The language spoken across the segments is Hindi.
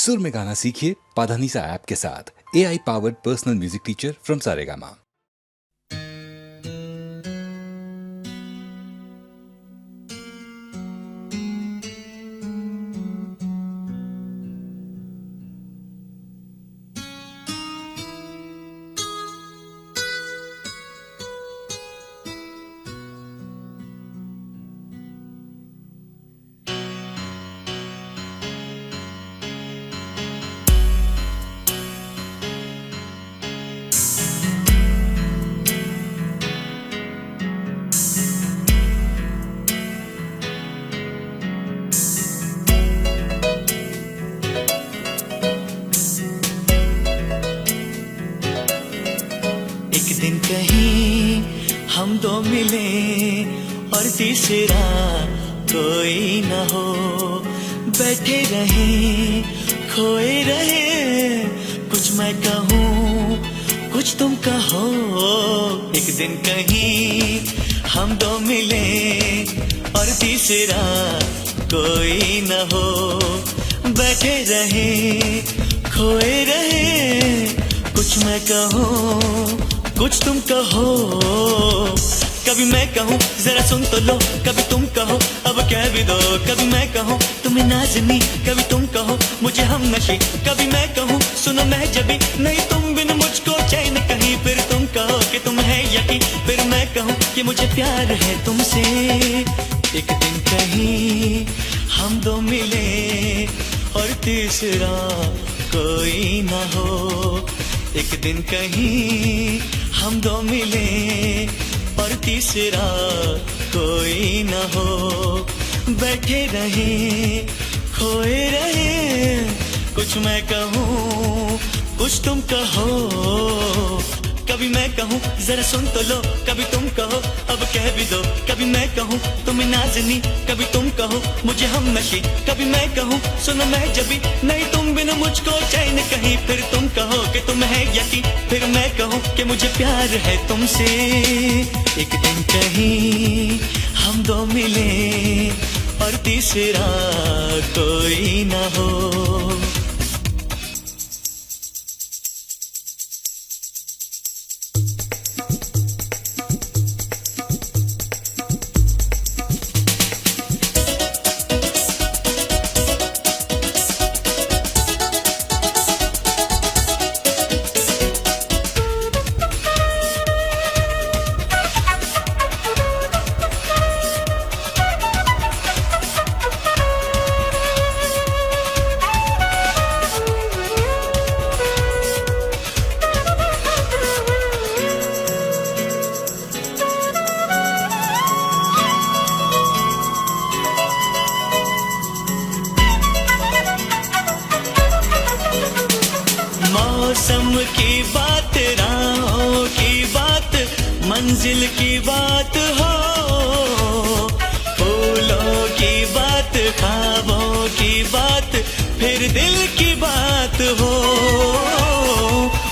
सुर में गाना सीखिए पाधानीसा ऐप के साथ। AI powered personal music teacher from Saregama. एक दिन कहीं हम दो मिले और तीसरा कोई न हो, बैठे रहे खोए रहे, कुछ मैं कहूँ कुछ तुम कहो। एक दिन कहीं हम दो मिले और तीसरा कोई न हो, बैठे रहे खोए रहे, कुछ मैं कहूँ कुछ तुम कहो। कभी मैं कहूँ जरा सुन तो लो, कभी तुम कहो अब कह भी दो। कभी मैं कहूँ तुम्हें नाज़नी, कभी तुम कहो मुझे हम नशी। कभी मैं कहूँ सुनो मैं जबी, नहीं तुम बिन मुझको चैन कहीं। फिर तुम कहो कि तुम है यकीन, फिर मैं कहूँ कि मुझे प्यार है तुमसे। एक दिन कहीं हम दो मिले और तीसरा कोई ना हो। एक दिन कहीं हम दो मिले और तीसरा कोई न हो, बैठे रहे खोए रहे, कुछ मैं कहूँ कुछ तुम कहो। कभी मैं कहूँ जरा सुन तो लो, कभी तुम कहो अब कह भी दो। कभी मैं कहूँ तुम्हें नाज़नी, कभी तुम कहो मुझे हम नशी। कभी मैं कहूँ सुनो मैं जबी, नहीं तुम बिन मुझको चैन कहीं। फिर तुम कहो कि तुम है यकीन, फिर मैं कहूँ कि मुझे प्यार है तुमसे। एक दिन कहीं हम दो मिले और तीसरा कोई ना हो। मौसम की बात, राहों की बात, मंजिल की बात हो, फूलों की बात, ख्वाबों की बात, फिर दिल की बात हो।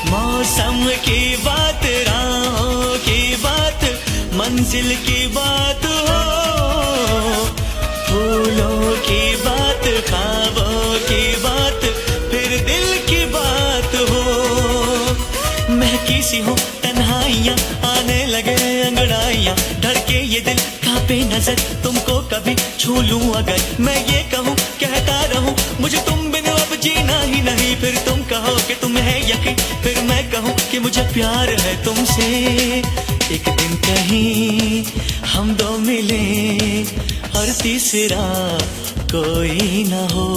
मौसम की बात, राहों की बात, मंजिल की बात हो, फूलों की बात, ख्वाबों की बात, फिर दिल की बात हो। महकी सी हो तन्हाइयाँ, आने लगे अंगड़ाइयाँ, धड़के ये दिल कांपे नजर, तुमको कभी छू लूं अगर। मैं ये कहूँ कहता रहूं मुझे तुम बिन अब जीना ही नहीं। फिर तुम कहो कि तुम है यकीन, फिर मैं कहूँ कि मुझे प्यार है तुमसे। एक दिन कहीं हम दो मिले और तीसरा कोई ना हो।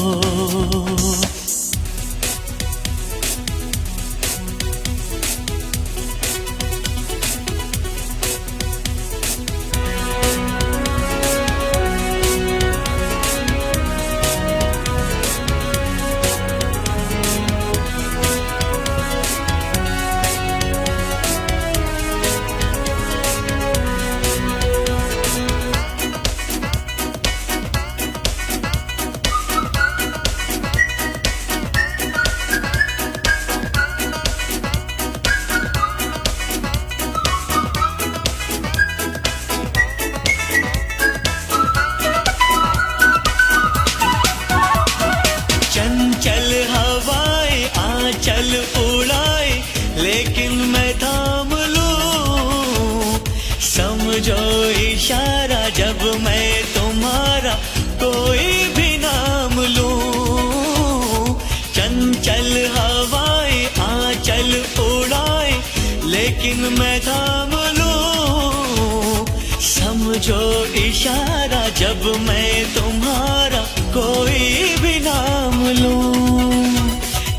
चंचल हवाएं आंचल उड़ाए, लेकिन मैं थाम लूं। समझो इशारा जब मैं तुम्हारा कोई भी नाम लूं। चंचल हवाएं आंचल उड़ाए, लेकिन मैं थाम लूं। समझो इशारा जब मैं तुम्हारा कोई भी नाम लूं।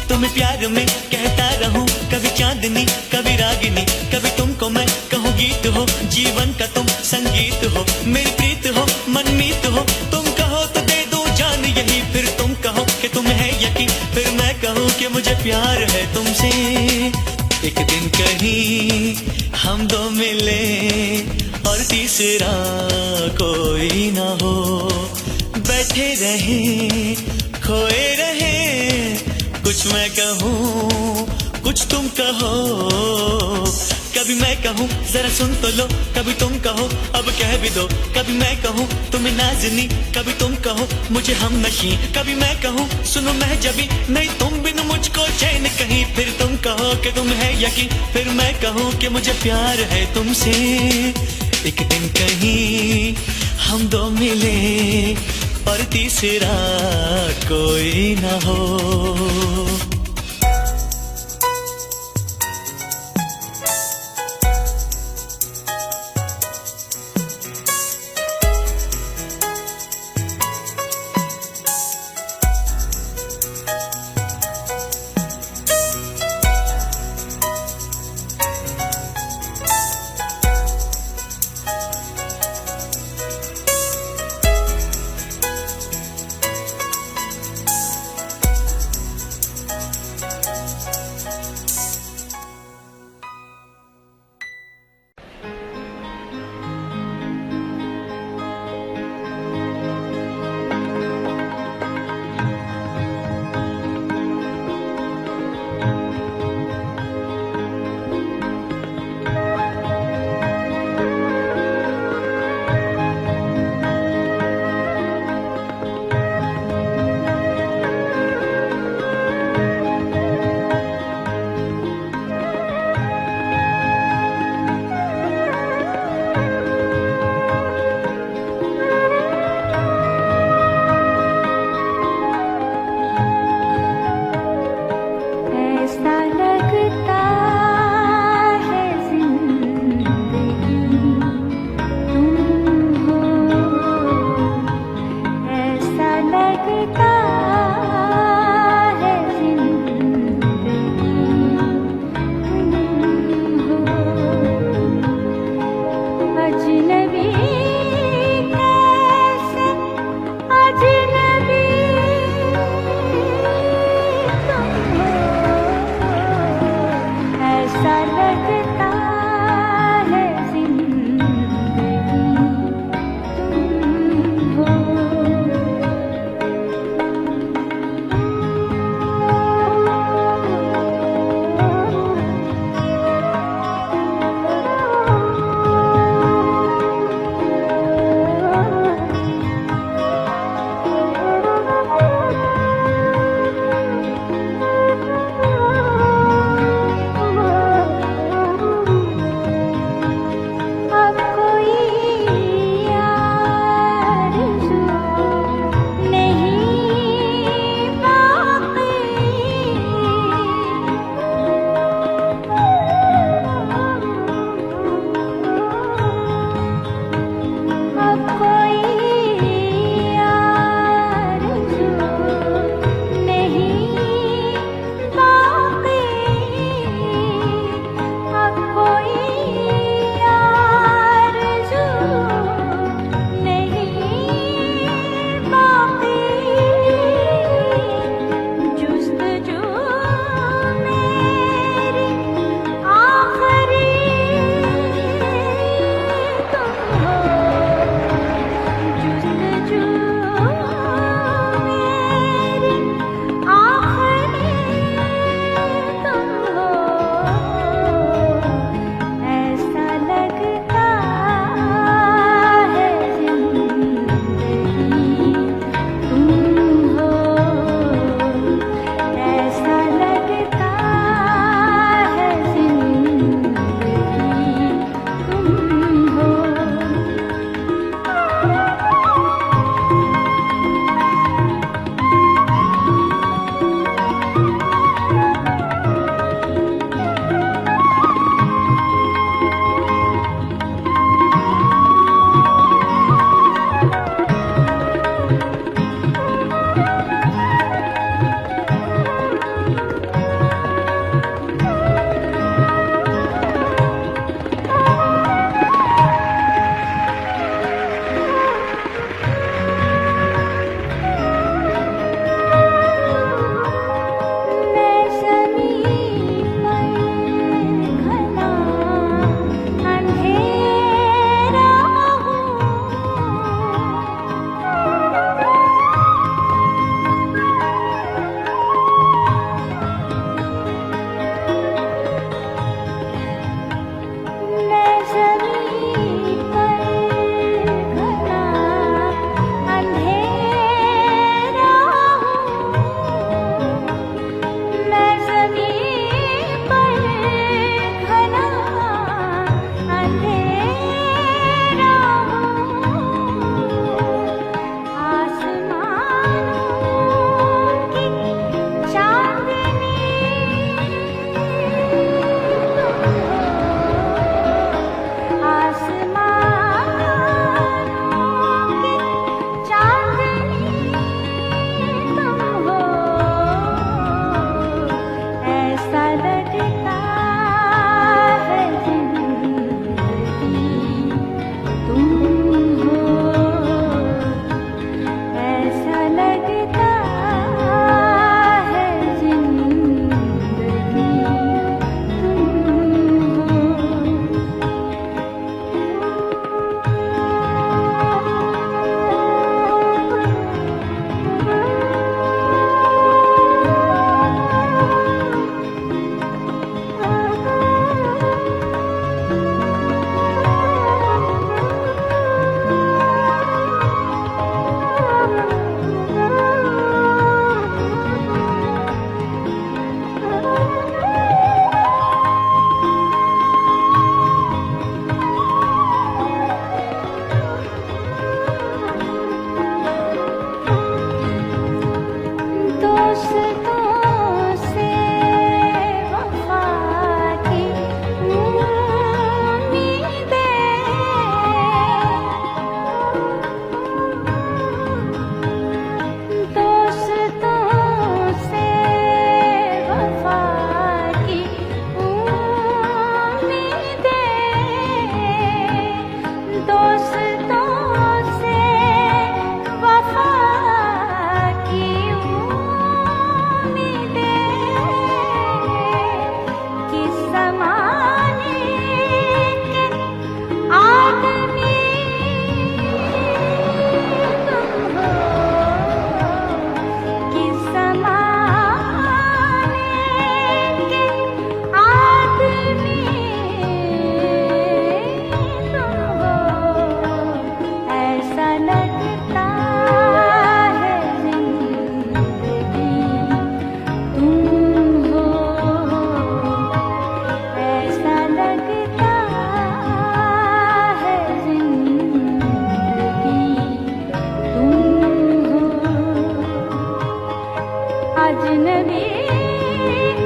तुम्हें प्यार में कहता रहूं, कभी चांदनी कभी रागिनी, कभी तुमको मैं कहूँ गीत हो, जीवन का तुम संगीत हो, मेरी प्रीत हो मनमीत हो। तुम कहो तो दे दूं जान यही, फिर तुम कहो कि तुम्हें है यकीन, फिर मैं कहूँ कि मुझे प्यार है तुमसे। एक दिन कहीं हम दो मिले और तीसरा कोई ना हो, बैठे रहे खोए रहे, कुछ मैं कहूँ कुछ तुम कहो। कभी मैं कहूँ जरा सुन तो लो, कभी तुम कहो अब कह भी दो। कभी मैं कहूँ तुम्हें नाज़नी, कभी तुम कहो मुझे हमनशी। कभी मैं कहूँ सुनो महजबी, नहीं तुम बिन मुझको चैन कहीं, फिर तुम कहो कि तुम है यकीन, फिर मैं कहूँ कि मुझे प्यार है तुमसे। एक दिन कहीं हम दो मिले और तीसरा कोई ना हो।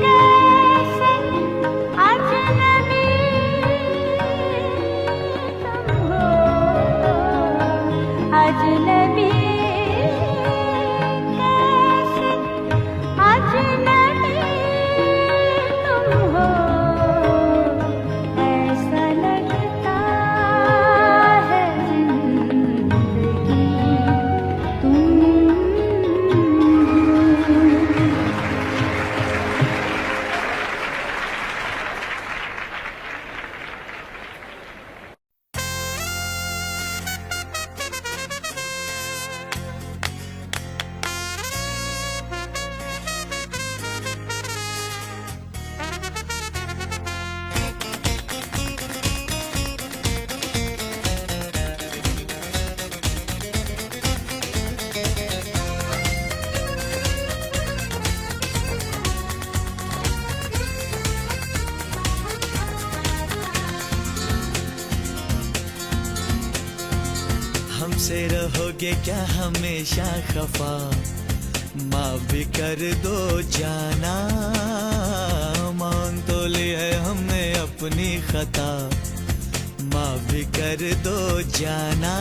कैसे अजनबी तुम हो, अजनबी कैसे अजनबी तुम हो, ऐसा लगता है जिंदगी तुम हो। हमसे रहोगे क्या हमेशा खफा, माफ भी कर दो जाना, मान तो ली है हमने अपनी खता, माफ भी कर दो जाना।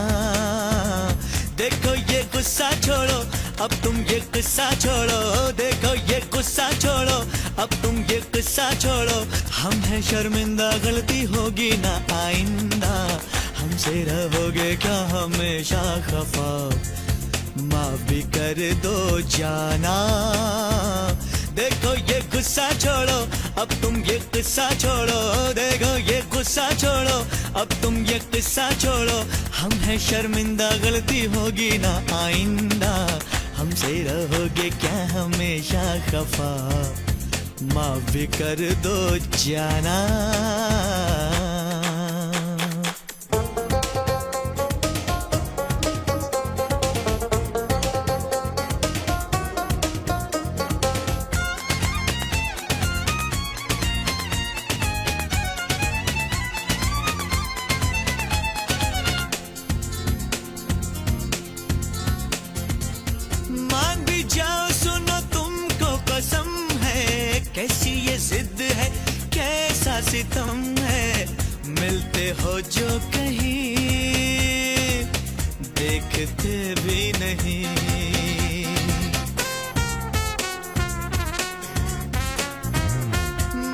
देखो ये गुस्सा छोड़ो, अब तुम ये गुस्सा छोड़ो, देखो ये गुस्सा छोड़ो, अब तुम ये गुस्सा छोड़ो। हम हैं शर्मिंदा, गलती होगी ना आइंदा, हमसे रहोगे क्या हमेशा खफा, माफ भी कर दो जाना। देखो ये गुस्सा छोड़ो, अब तुम ये गुस्सा छोड़ो, देखो ये गुस्सा छोड़ो, अब तुम ये गुस्सा छोड़ो। हम हैं शर्मिंदा, गलती होगी ना आइंदा, हमसे रहोगे क्या हमेशा खफा, माफ भी कर दो जाना। मान भी जाओ, सुनो तुमको कसम है, कैसी ये जिद है, कैसा सितम है। मिलते हो जो कहीं, देखते भी नहीं।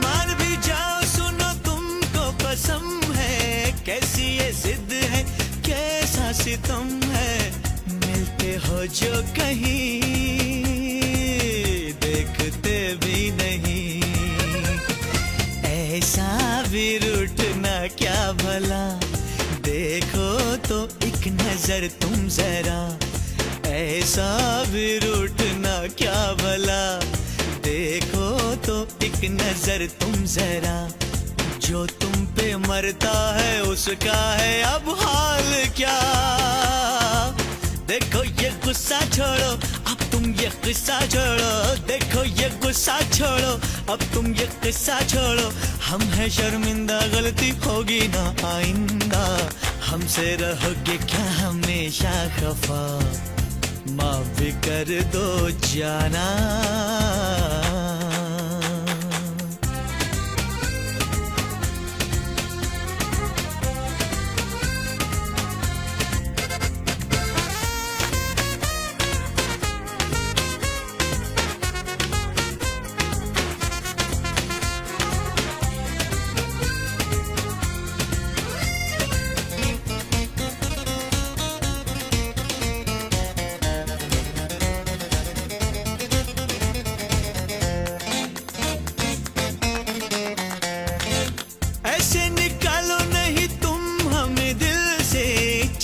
मान भी जाओ, सुनो तुमको कसम है, कैसी ये जिद है, कैसा सितम है। मिलते हो जो कहीं, देखते भी नहीं। ऐसा भी रूठना क्या भला, देखो तो एक नजर तुम जरा। ऐसा भी रूठना क्या भला, देखो तो एक नजर तुम जरा। जो तुम पे मरता है उसका है अब हाल क्या। देखो ये गुस्सा छोड़ो, अब तुम ये गुस्सा छोड़ो, देखो ये गुस्सा छोड़ो, अब तुम ये गुस्सा छोड़ो। हम हैं शर्मिंदा, गलती होगी ना आइंदा, हमसे रहोगे क्या हमेशा खफा, माफ भी कर दो जाना।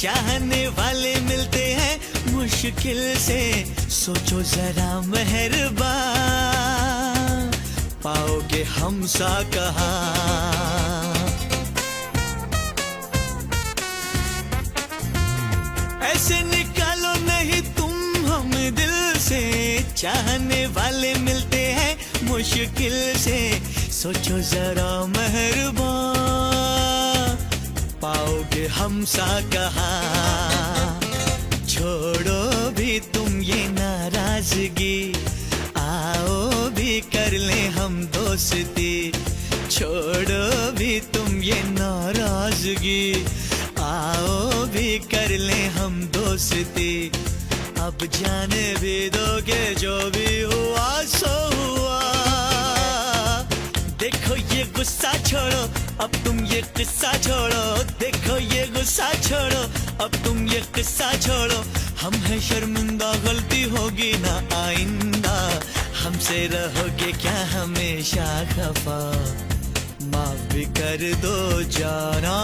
चाहने वाले मिलते हैं मुश्किल से, सोचो जरा मेहरबान, पाओगे हमसा कहाँ। ऐसे निकालो नहीं तुम हम दिल से, चाहने वाले मिलते हैं मुश्किल से, सोचो जरा मेहरबान, पाओगे हमसा कहाँ। छोड़ो भी तुम ये नाराजगी, आओ भी दोस्ती, छोड़ो भी तुम ये नाराजगी, आओ भी कर ले हम दोस्ती। अब जाने भी दोगे जो भी हुआ सो हुआ। देखो ये गुस्सा छोड़ो, अब तुम ये किस्सा छोड़ो। देखो ये गुस्सा छोड़ो, अब तुम ये किस्सा छोड़ो। हम हैं शर्मिंदा, गलती होगी ना आइंदा। हमसे रहोगे क्या हमेशा खफा, माफ भी कर दो जाना।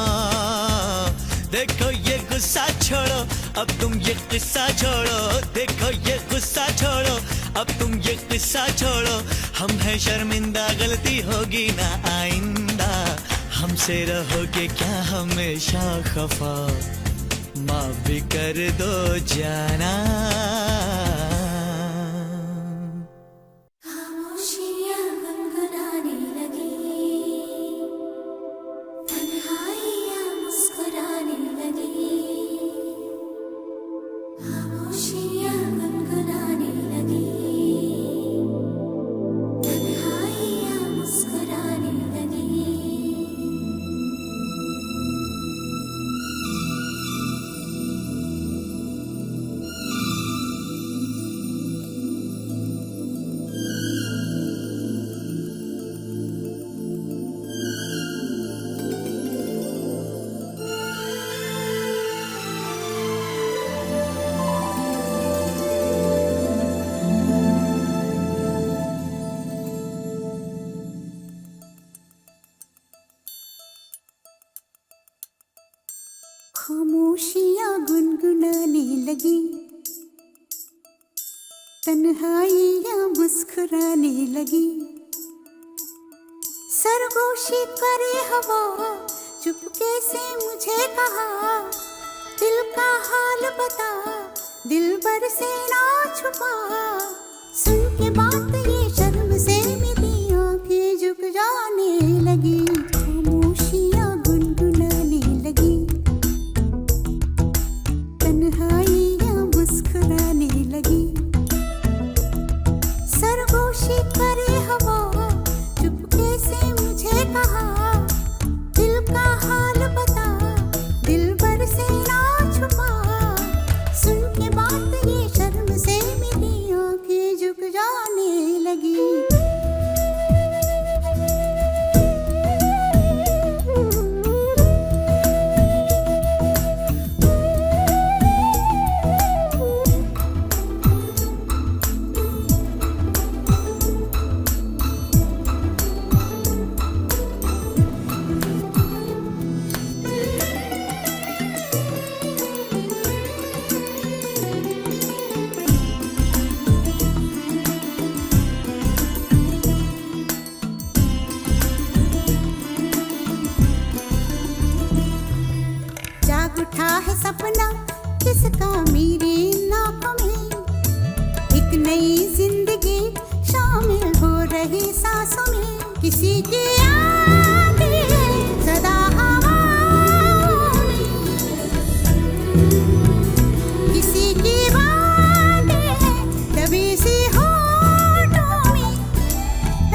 देखो ये गुस्सा छोड़ो, अब तुम ये किस्सा छोड़ो। देखो ये गुस्सा छोड़ो, अब तुम ये किस्सा छोड़ो। हम हैं शर्मिंदा, गलती होगी ना आइंदा। हमसे रहोगे क्या हमेशा खफा, माफ भी कर दो जाना। खामोशियाँ गुनगुनाने लगी, तन्हाइयाँ मुस्कुराने लगी। खामोशियाँ गुनगुनाने लगी, तन्हाइयाँ मुस्कुराने लगी। खामोशियाँ गुनगुनाने लगी, तन्हाइयाँ मुस्कुराने लगी। सरगोशी करे हवा, चुपके से मुझे कहा, दिल का हाल बता, दिलबर से ना छुपा। सुन के बात ये शर्म से मेरी आंखें झुक जाने लगी। खामोशियाँ गुनगुनाने लगी, तन्हाइयाँ मुस्कुराने लगी। सरगोशी करे हवा, चुपके से मुझे कहा, दिल का हाल बता, दिलबर से ना छुपा। सुन के बात ये शर्म से मेरी आंखें झुक जाने लगी। जाग उठा है सपना किसका मेरी नाकों में, एक नई जिंदगी शामिल हो रही सांसों में। किसी की याद है सदा हवाओं में, किसी की बात है दबी सी होठों में।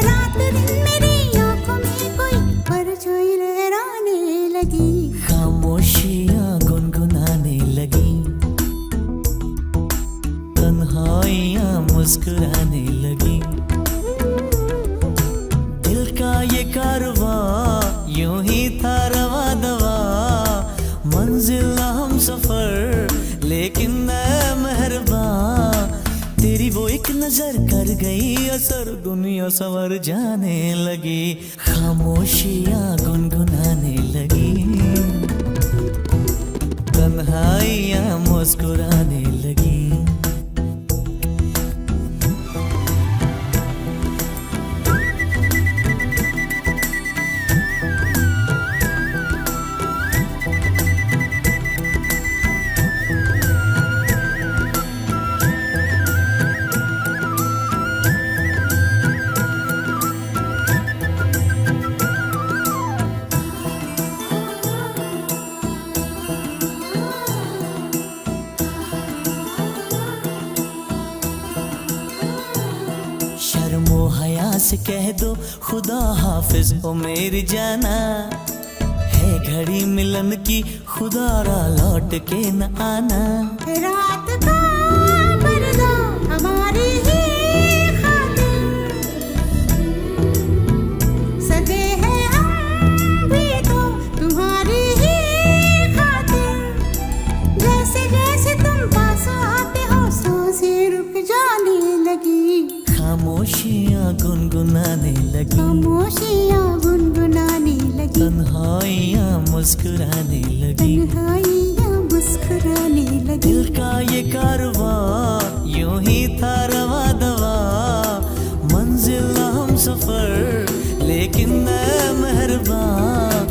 रात दिन मेरी आंखों में कोई परछाई लहराने लगी। खामोशियाँ गुनगुनाने लगी, तन्हाइयाँ मुस्कुराने लगी। दिल का ये कारवां यूं ही था रवा दवा, मंजिल ना हम सफर लेकिन मैं मेहरबान। तेरी वो एक नजर कर गई असर, दुनिया संवर जाने लगी। खामोशियाँ गुनगुनाने लगी, तन्हाइयाँ मुस्कुराने लगी। से कह दो खुदा हाफिज ओ मेरी जाना, है घड़ी मिलन की खुदा रा लौट के न आना। रात का पर्दा हमारी ही खातिर सजे हैं हम भी तो तुम्हारी ही खातिर। जैसे जैसे तुम पास आते हो सांसें रुक जाने लगी, खामोशियाँ गुनगुनाने लगी, खामोशियाँ गुनगुनाने लगी, तन्हाइयाँ मुस्कुराने लगी, तन्हाइयाँ मुस्कुराने लगी। दिल का ये कारवां यूं ही था रवा दवा, मंजिल हम सफर लेकिन मैं मेहरबान।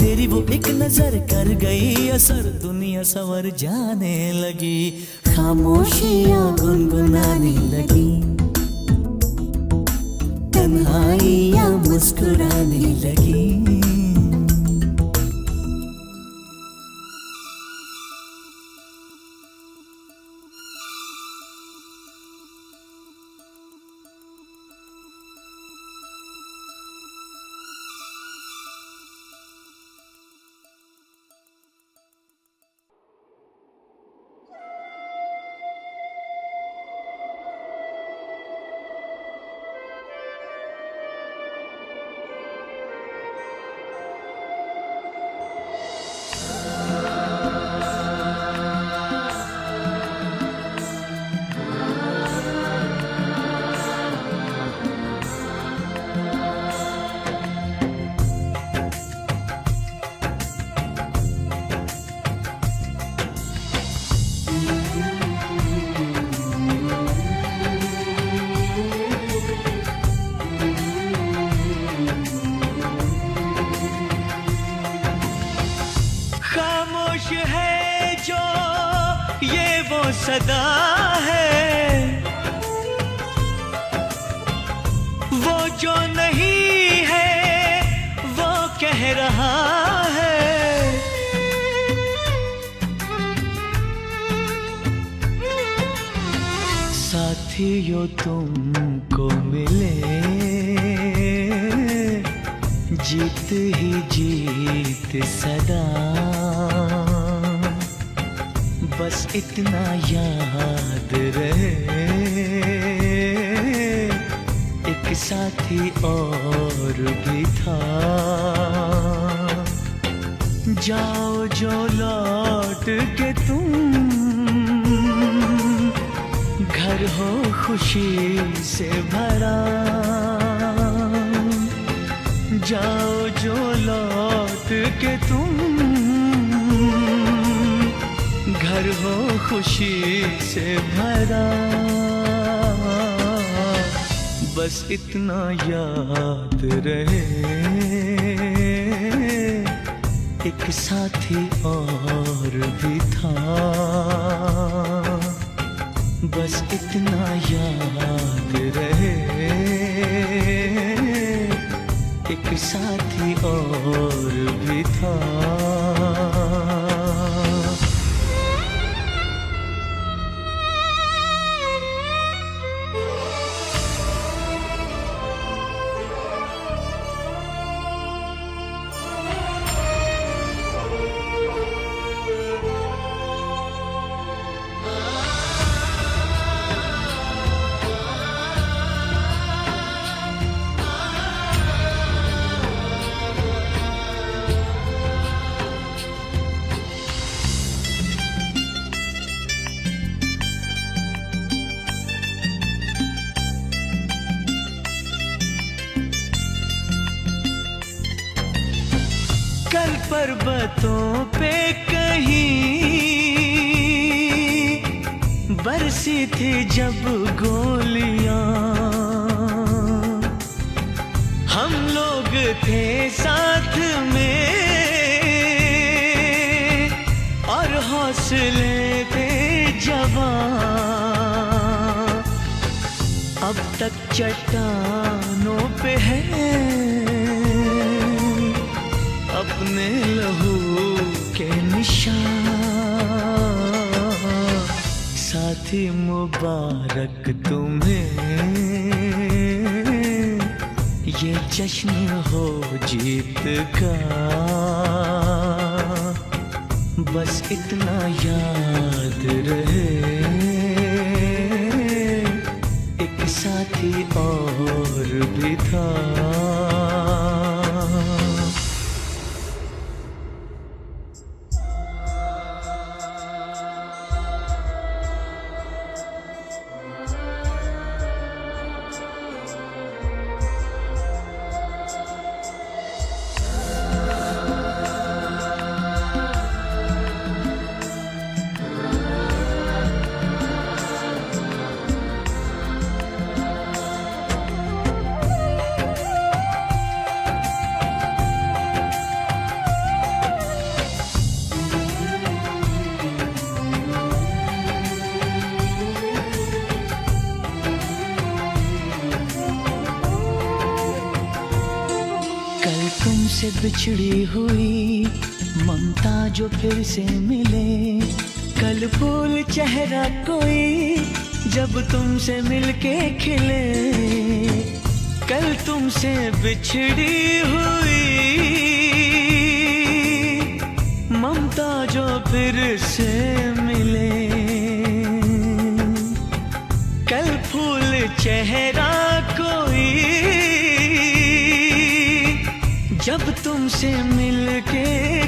तेरी वो एक नजर कर गई असर, दुनिया सवर जाने लगी, खामोशियाँ गुनगुनाने लगी, तन्हाइयाँ मुस्कुराने लगी। खामोश है जो ये वो सदा है, वो जो नहीं है वो कह रहा है। साथियों तुमको मिले जीत ही जीत सदा, बस इतना याद रहे एक साथी और भी था। जाओ जो लौट के तुम, घर हो खुशी से भरा। जाओ जो लौट के तुम, घर हो खुशी से भरा। बस इतना याद रहे एक साथी और भी था। बस इतना याद रहे एक साथी और भी था। कल पर्वतों पे कहीं बरसी थी जब गोलियां, हम लोग थे साथ में और हौसले थे जवां। अब तक चट्टानों पे है अपने लहू के निशान। साथी मुबारक तुम्हें ये जश्न हो जीत का, बस इतना याद रहे, एक साथी और भी था। तुमसे बिछड़ी हुई ममता जो फिर से मिले, कल फूल चेहरा कोई जब तुमसे मिलके खिले, कल तुमसे बिछड़ी हुई ममता जो फिर से मिले, कल फूल चेहरा कोई जब तुमसे मिलके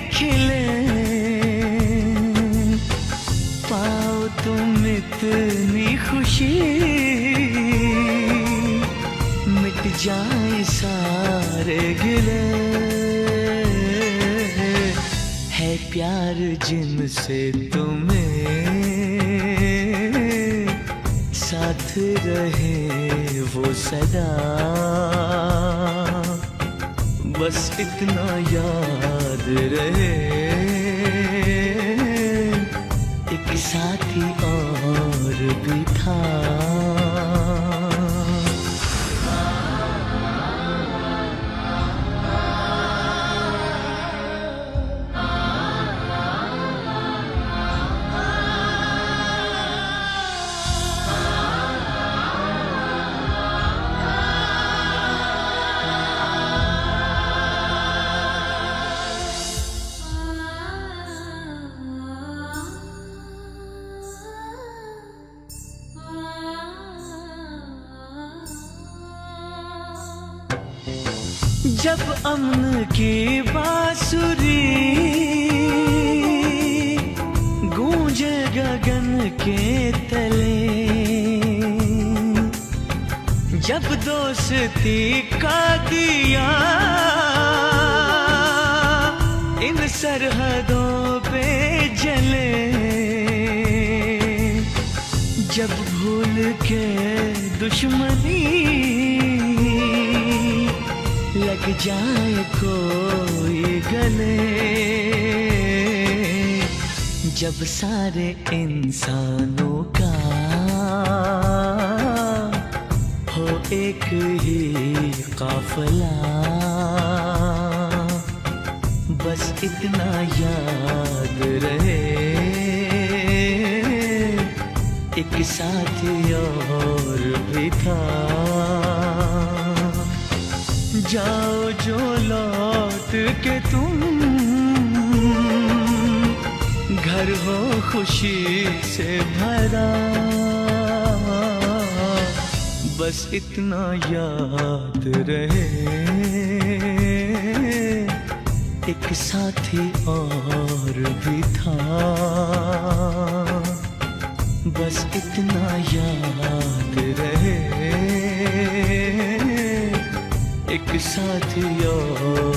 खिले, पाओ तुम इतनी खुशी, मिट जाए सारे गिले, है प्यार जिनसे तुम्हें साथ रहे वो सदा, बस इतना याद रहे, एक साथी और भी था। जब अमन की बांसुरी गूंजे गगन के तले, जब दोस्ती का दिया इन सरहदों पे जले, जब भूल के दुश्मनी लग जाए कोई गले, जब सारे इंसानों का हो एक ही काफिला, बस इतना याद रहे, एक साथी और भी था। जाओ जो लौट के तुम, घर हो खुशी से भरा, बस इतना याद रहे, एक साथी और भी था, बस इतना याद रहे, एक साथी और